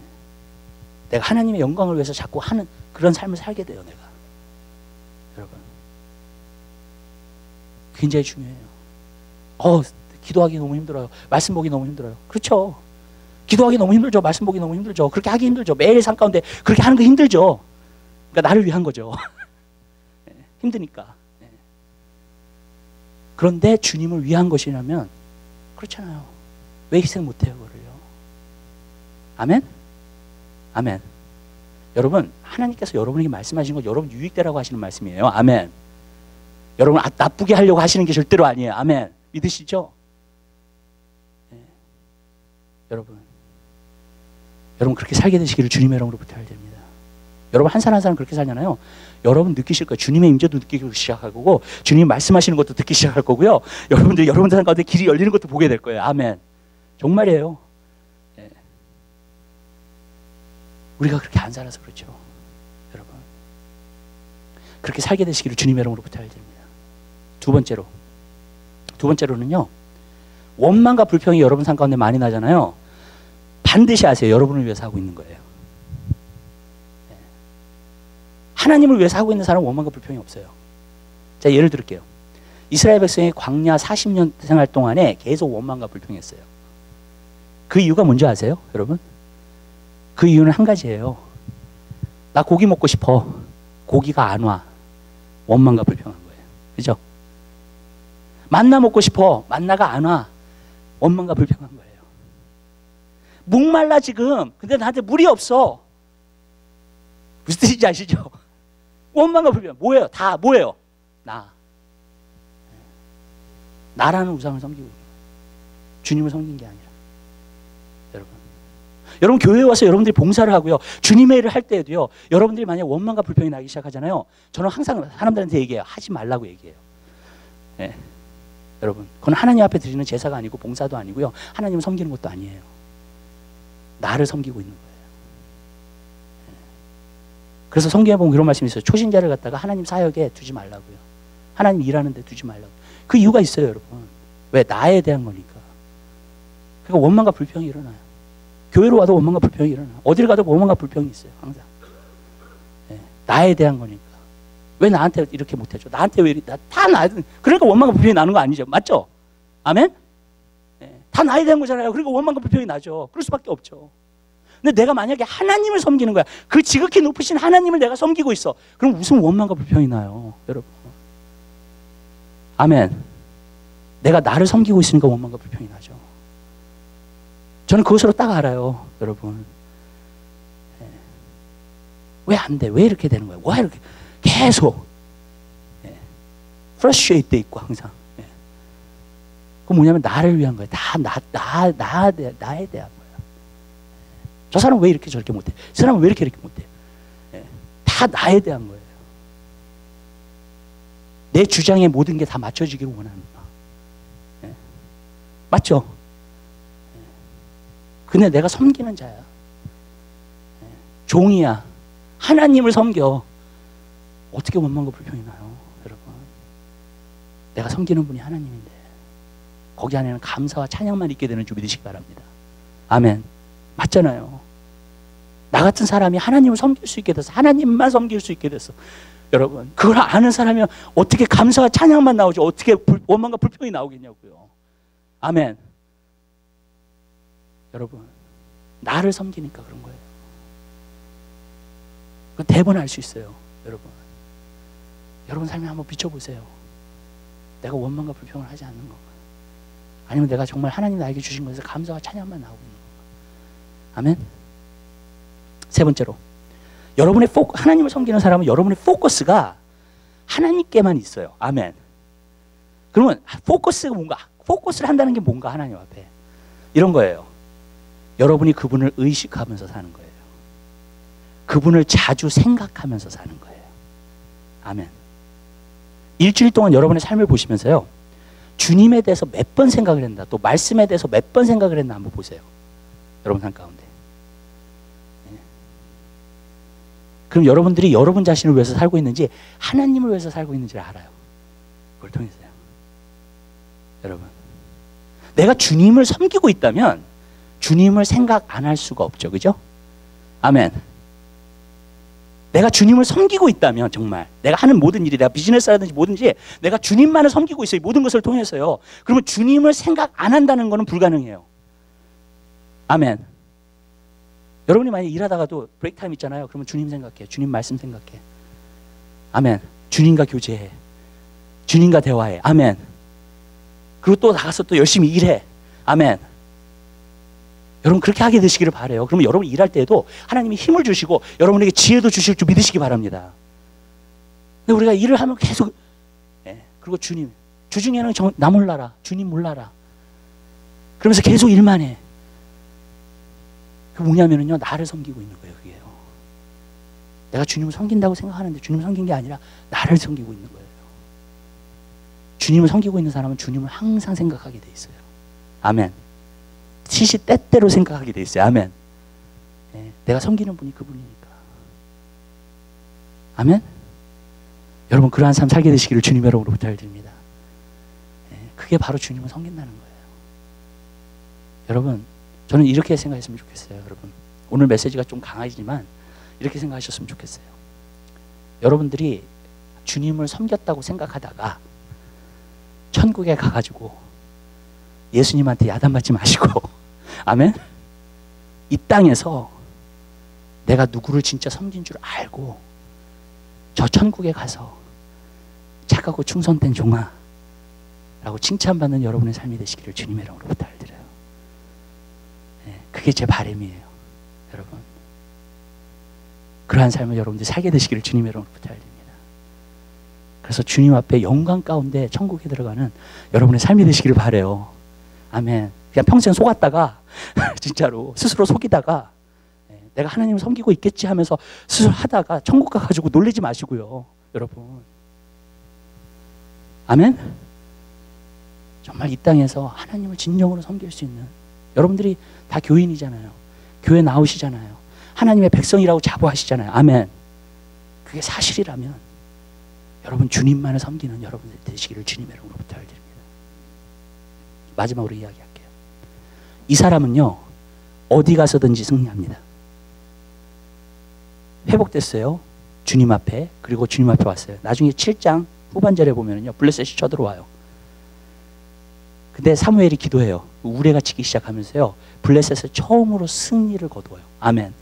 내가 하나님의 영광을 위해서 자꾸 하는 그런 삶을 살게 돼요. 내가. 여러분. 굉장히 중요해요. 기도하기 너무 힘들어요. 말씀 보기 너무 힘들어요. 그렇죠. 기도하기 너무 힘들죠. 말씀 보기 너무 힘들죠. 그렇게 하기 힘들죠. 매일 삶 가운데 그렇게 하는 거 힘들죠. 그러니까 나를 위한 거죠. 네. 힘드니까. 네. 그런데 주님을 위한 것이라면 그렇잖아요. 왜 희생 못해요, 그거를요? 아멘? 아멘. 여러분, 하나님께서 여러분에게 말씀하신 건 여러분 유익되라고 하시는 말씀이에요. 아멘. 여러분 나쁘게 하려고 하시는 게 절대로 아니에요. 아멘. 믿으시죠? 네. 여러분 그렇게 살게 되시기를 주님의 이름으로 부탁드립니다. 여러분 한 사람 한 사람 그렇게 살잖아요. 여러분 느끼실 거예요. 주님의 임재도 느끼기 시작할 거고 주님 말씀하시는 것도 듣기 시작할 거고요. 여러분들 삶 가운데 길이 열리는 것도 보게 될 거예요. 아멘. 정말이에요. 네. 우리가 그렇게 안 살아서 그렇죠. 여러분 그렇게 살게 되시기를 주님의 이름으로 부탁드립니다. 두 번째로는요, 원망과 불평이 여러분 삶 가운데 많이 나잖아요. 반드시 아세요. 여러분을 위해서 하고 있는 거예요. 하나님을 위해서 하고 있는 사람은 원망과 불평이 없어요. 자, 예를 들을게요. 이스라엘 백성이 광야 40년 생활 동안에 계속 원망과 불평했어요. 그 이유가 뭔지 아세요, 여러분? 그 이유는 한 가지예요. 나 고기 먹고 싶어. 고기가 안 와. 원망과 불평한 거예요. 그죠? 만나 먹고 싶어. 만나가 안 와. 원망과 불평한 거예요. 목말라 지금. 근데 나한테 물이 없어. 무슨 뜻인지 아시죠? 원망과 불평. 뭐예요? 다 뭐예요? 나라는 우상을 섬기고 있는 거예요. 주님을 섬긴 게 아니라. 여러분 교회에 와서 여러분들이 봉사를 하고요. 주님의 일을 할 때에도요. 여러분들이 만약 원망과 불평이 나기 시작하잖아요. 저는 항상 사람들한테 얘기해요. 하지 말라고 얘기해요. 네. 여러분, 그건 하나님 앞에 드리는 제사가 아니고 봉사도 아니고요. 하나님을 섬기는 것도 아니에요. 나를 섬기고 있는 거예요. 네. 그래서 성경에 보면 그런 말씀이 있어요. 초신자를 갖다가 하나님 사역에 두지 말라고요. 하나님 일하는 데 두지 말라고. 그 이유가 있어요, 여러분. 왜? 나에 대한 거니까. 그러니까 원망과 불평이 일어나요. 교회로 와도 원망과 불평이 일어나요. 어딜 가도 원망과 불평이 있어요, 항상. 네. 나에 대한 거니까. 왜 나한테 이렇게 못해줘? 나한테 왜 이렇게, 그러니까 원망과 불평이 나는 거 아니죠? 맞죠? 아멘? 네. 다 나에 대한 거잖아요. 그러니까 원망과 불평이 나죠. 그럴 수밖에 없죠. 근데 내가 만약에 하나님을 섬기는 거야. 그 지극히 높으신 하나님을 내가 섬기고 있어. 그럼 무슨 원망과 불평이 나요, 여러분? 아멘. 내가 나를 섬기고 있으니까 원망과 불평이 나죠. 저는 그것으로 딱 알아요, 여러분. 네. 왜 안 돼? 왜 이렇게 되는 거야? 왜 이렇게 계속 frustrate 돼 있고 항상. 네. 그건 뭐냐면 나를 위한 거예요. 다 나에 대한 거예요. 저 사람은 왜 이렇게 저렇게 못해? 저 사람은 왜 이렇게 못해? 네. 다 나에 대한 거예요. 내 주장에 모든 게 다 맞춰지기를 원합니다. 네. 맞죠? 근데 내가 섬기는 자야. 종이야. 하나님을 섬겨. 어떻게 원망과 불평이 나요, 여러분? 내가 섬기는 분이 하나님인데 거기 안에는 감사와 찬양만 있게 되는 줄 믿으시기 바랍니다. 아멘. 맞잖아요. 나 같은 사람이 하나님을 섬길 수 있게 돼서 하나님만 섬길 수 있게 됐어. 여러분, 그걸 아는 사람이면 어떻게 감사와 찬양만 나오죠? 어떻게 원망과 불평이 나오겠냐고요. 아멘. 여러분, 나를 섬기니까 그런 거예요. 그 대본 알 수 있어요, 여러분. 여러분 삶에 한번 비춰보세요. 내가 원망과 불평을 하지 않는 건가? 아니면 내가 정말 하나님 나에게 주신 것에서 감사와 찬양만 나오고 있는 건가? 아멘. 세 번째로, 여러분의 하나님을 섬기는 사람은 여러분의 포커스가 하나님께만 있어요. 아멘. 그러면 포커스가 뭔가? 포커스를 한다는 게 뭔가 하나님 앞에 이런 거예요. 여러분이 그분을 의식하면서 사는 거예요. 그분을 자주 생각하면서 사는 거예요. 아멘. 일주일 동안 여러분의 삶을 보시면서요. 주님에 대해서 몇 번 생각을 했나, 또 말씀에 대해서 몇 번 생각을 했나 한번 보세요. 여러분 삶 가운데. 네. 그럼 여러분들이 여러분 자신을 위해서 살고 있는지 하나님을 위해서 살고 있는지를 알아요. 그걸 통해서요. 여러분. 내가 주님을 섬기고 있다면 주님을 생각 안 할 수가 없죠. 그죠? 아멘. 내가 주님을 섬기고 있다면 정말 내가 하는 모든 일이 내가 비즈니스라든지 뭐든지 내가 주님만을 섬기고 있어요. 모든 것을 통해서요. 그러면 주님을 생각 안 한다는 것은 불가능해요. 아멘. 여러분이 만약 일하다가도 브레이크 타임 있잖아요. 그러면 주님 생각해. 주님 말씀 생각해. 아멘. 주님과 교제해. 주님과 대화해. 아멘. 그리고 또 나가서 또 열심히 일해. 아멘. 여러분 그렇게 하게 되시기를 바라요. 그러면 여러분 일할 때에도 하나님이 힘을 주시고 여러분에게 지혜도 주실 줄 믿으시기 바랍니다. 근데 우리가 일을 하면 계속 그리고 주님 주중에는 나 몰라라. 주님 몰라라. 그러면서 계속 일만 해. 그게 뭐냐면요 나를 섬기고 있는 거예요. 그게요. 내가 주님을 섬긴다고 생각하는데 주님을 섬긴 게 아니라 나를 섬기고 있는 거예요. 주님을 섬기고 있는 사람은 주님을 항상 생각하게 돼 있어요. 아멘. 시시때때로 생각하게 돼 있어요. 아멘. 네, 내가 섬기는 분이 그분이니까. 아멘. 여러분 그러한 삶 살게 되시기를 주님 여러분으로 부탁드립니다. 네, 그게 바로 주님을 섬긴다는 거예요. 여러분 저는 이렇게 생각했으면 좋겠어요. 여러분 오늘 메시지가 좀 강하지만 이렇게 생각하셨으면 좋겠어요. 여러분들이 주님을 섬겼다고 생각하다가 천국에 가가지고 예수님한테 야단맞지 마시고 아멘? 이 땅에서 내가 누구를 진짜 섬긴 줄 알고 저 천국에 가서 착하고 충성된 종아 라고 칭찬받는 여러분의 삶이 되시기를 주님의 이름으로 부탁드려요. 네, 그게 제 바람이에요. 여러분, 그러한 삶을 여러분들이 살게 되시기를 주님의 이름으로 부탁드립니다. 그래서 주님 앞에 영광 가운데 천국에 들어가는 여러분의 삶이 되시기를 바라요. 아멘. 그냥 평생 속았다가 진짜로 스스로 속이다가 내가 하나님을 섬기고 있겠지 하면서 스스로 하다가 천국 가가지고 놀라지 마시고요. 여러분, 아멘. 정말 이 땅에서 하나님을 진정으로 섬길 수 있는, 여러분들이 다 교인이잖아요. 교회 나오시잖아요. 하나님의 백성이라고 자부하시잖아요. 아멘. 그게 사실이라면 여러분 주님만을 섬기는 여러분들 되시기를 주님의 이름으로 부탁드립니다. 마지막으로 이야기할게요. 이 사람은요, 어디 가서든지 승리합니다. 회복됐어요. 주님 앞에. 그리고 주님 앞에 왔어요. 나중에 7장 후반절에 보면요, 블레셋이 쳐들어와요. 근데 사무엘이 기도해요. 우레가 치기 시작하면서요, 블레셋을 처음으로 승리를 거두어요. 아멘.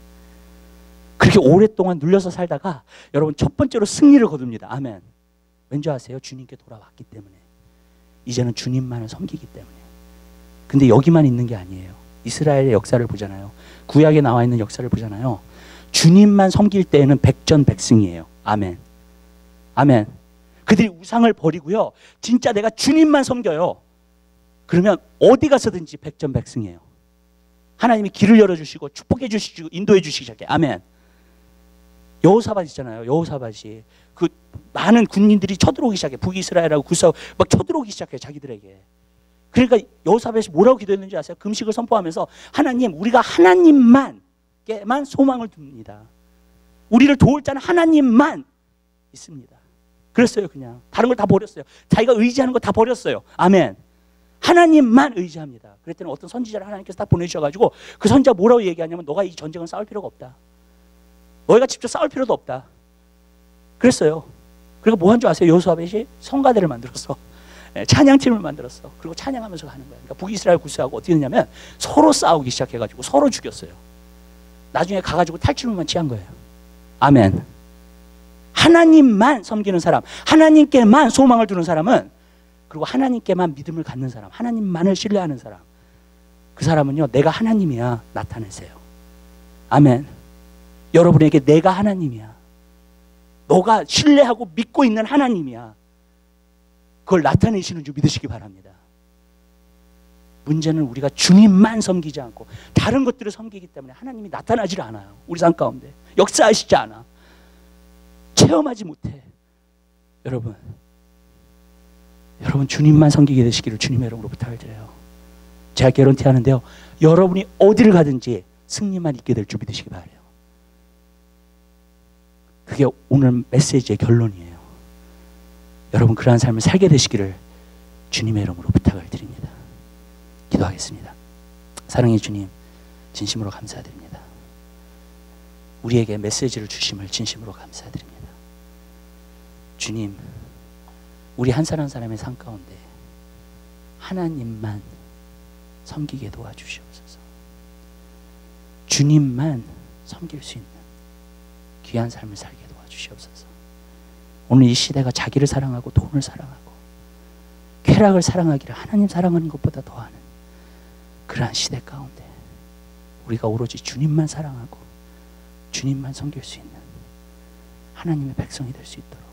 그렇게 오랫동안 눌려서 살다가 여러분 첫 번째로 승리를 거둡니다. 아멘. 왠지 아세요? 주님께 돌아왔기 때문에. 이제는 주님만을 섬기기 때문에. 근데 여기만 있는 게 아니에요. 이스라엘의 역사를 보잖아요. 구약에 나와 있는 역사를 보잖아요. 주님만 섬길 때에는 백전백승이에요. 아멘. 아멘. 그들이 우상을 버리고요, 진짜 내가 주님만 섬겨요. 그러면 어디 가서든지 백전백승이에요. 하나님이 길을 열어주시고 축복해 주시고 인도해 주시기 시작해요. 아멘. 여호사밧 있잖아요. 여호사밧이 그 많은 군인들이 쳐들어오기 시작해. 북이스라엘하고 구사하고 막 쳐들어오기 시작해, 자기들에게. 그러니까 여호사밧이 뭐라고 기도했는지 아세요? 금식을 선포하면서 하나님, 우리가 하나님만께만 소망을 둡니다. 우리를 도울 자는 하나님만 있습니다. 그랬어요. 그냥 다른 걸 다 버렸어요. 자기가 의지하는 거 다 버렸어요. 아멘. 하나님만 의지합니다. 그랬더니 어떤 선지자를 하나님께서 딱 보내주셔가지고 그 선지자가 뭐라고 얘기하냐면, 너가 이 전쟁은 싸울 필요가 없다. 너희가 직접 싸울 필요도 없다. 그랬어요. 그리고 뭐 한 줄 아세요? 여호사밧이 성가대를 만들었어. 찬양팀을 만들었어. 그리고 찬양하면서 가는 거예요. 그러니까 북이스라엘 구스하고 어떻게 했냐면 서로 싸우기 시작해가지고 서로 죽였어요. 나중에 가가지고 탈출물만 취한 거예요. 아멘. 하나님만 섬기는 사람, 하나님께만 소망을 두는 사람은, 그리고 하나님께만 믿음을 갖는 사람, 하나님만을 신뢰하는 사람, 그 사람은요, 내가 하나님이야 나타내세요. 아멘. 여러분에게 내가 하나님이야, 너가 신뢰하고 믿고 있는 하나님이야, 그걸 나타내시는 줄 믿으시기 바랍니다. 문제는 우리가 주님만 섬기지 않고 다른 것들을 섬기기 때문에 하나님이 나타나질 않아요. 우리 삶 가운데 역사하시지 않아. 체험하지 못해. 여러분 주님만 섬기게 되시기를 주님의 이름으로 부탁을 드려요. 제가 개런티 하는데요, 여러분이 어디를 가든지 승리만 있게 될 줄 믿으시기 바라요. 그게 오늘 메시지의 결론이에요. 여러분 그러한 삶을 살게 되시기를 주님의 이름으로 부탁을 드립니다. 기도하겠습니다. 사랑의 주님, 진심으로 감사드립니다. 우리에게 메시지를 주심을 진심으로 감사드립니다. 주님, 우리 한 사람 한 사람의 삶 가운데 하나님만 섬기게 도와주시옵소서. 주님만 섬길 수 있는 귀한 삶을 살게 도와주시옵소서. 오늘 이 시대가 자기를 사랑하고 돈을 사랑하고 쾌락을 사랑하기를 하나님 사랑하는 것보다 더하는 그러한 시대 가운데 우리가 오로지 주님만 사랑하고 주님만 섬길 수 있는 하나님의 백성이 될 수 있도록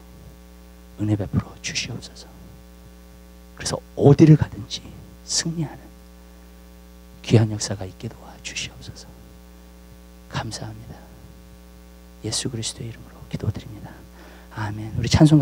은혜 베풀어 주시옵소서. 그래서 어디를 가든지 승리하는 귀한 역사가 있게 도와 주시옵소서. 감사합니다. 예수 그리스도의 이름으로 기도드립니다. 아멘. 우리 찬송가